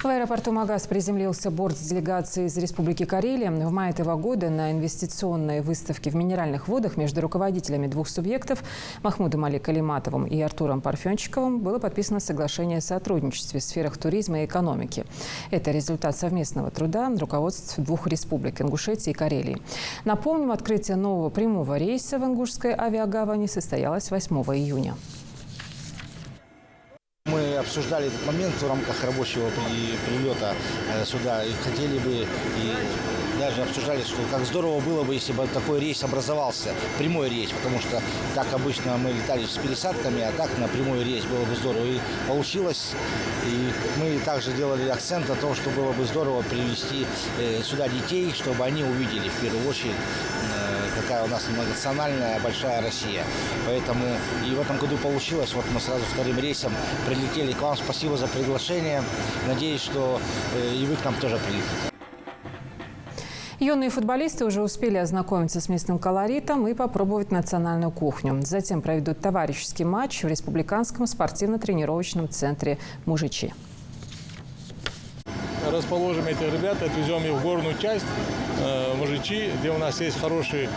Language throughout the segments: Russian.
В аэропорту Магаз приземлился борт с делегацией из Республики Карелия. В мае этого года на инвестиционной выставке в Минеральных водах между руководителями двух субъектов Махмудом Али Калиматовым и Артуром Парфенчиковым было подписано соглашение о сотрудничестве в сферах туризма и экономики. Это результат совместного труда руководств двух республик – Ингушетии и Карелии. Напомним, открытие нового прямого рейса в Ингушской авиагавани состоялось 8 июня. Мы обсуждали этот момент в рамках рабочего прилета сюда и хотели бы, и даже обсуждали, что как здорово было бы, если бы такой рейс образовался, прямой рейс, потому что так обычно мы летали с пересадками, а так на прямой рейс было бы здорово. И получилось. И мы также делали акцент на том, что было бы здорово привезти сюда детей, чтобы они увидели в первую очередь, какая у нас многонациональная большая Россия. Поэтому и в этом году получилось. Вот мы сразу вторым рейсом прилетели к вам. Спасибо за приглашение. Надеюсь, что и вы к нам тоже прилетите. Юные футболисты уже успели ознакомиться с местным колоритом и попробовать национальную кухню. Затем проведут товарищеский матч в Республиканском спортивно-тренировочном центре «Мужичи». Расположим этих ребят, отвезем их в горную часть Мужичи, где у нас есть хорошие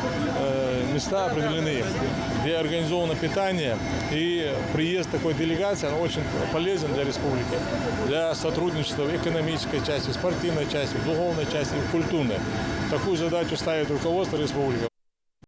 места определенные, где организовано питание. И приезд такой делегации он очень полезен для республики, для сотрудничества в экономической части, спортивной части, в духовной части и в культурной. Такую задачу ставит руководство республики.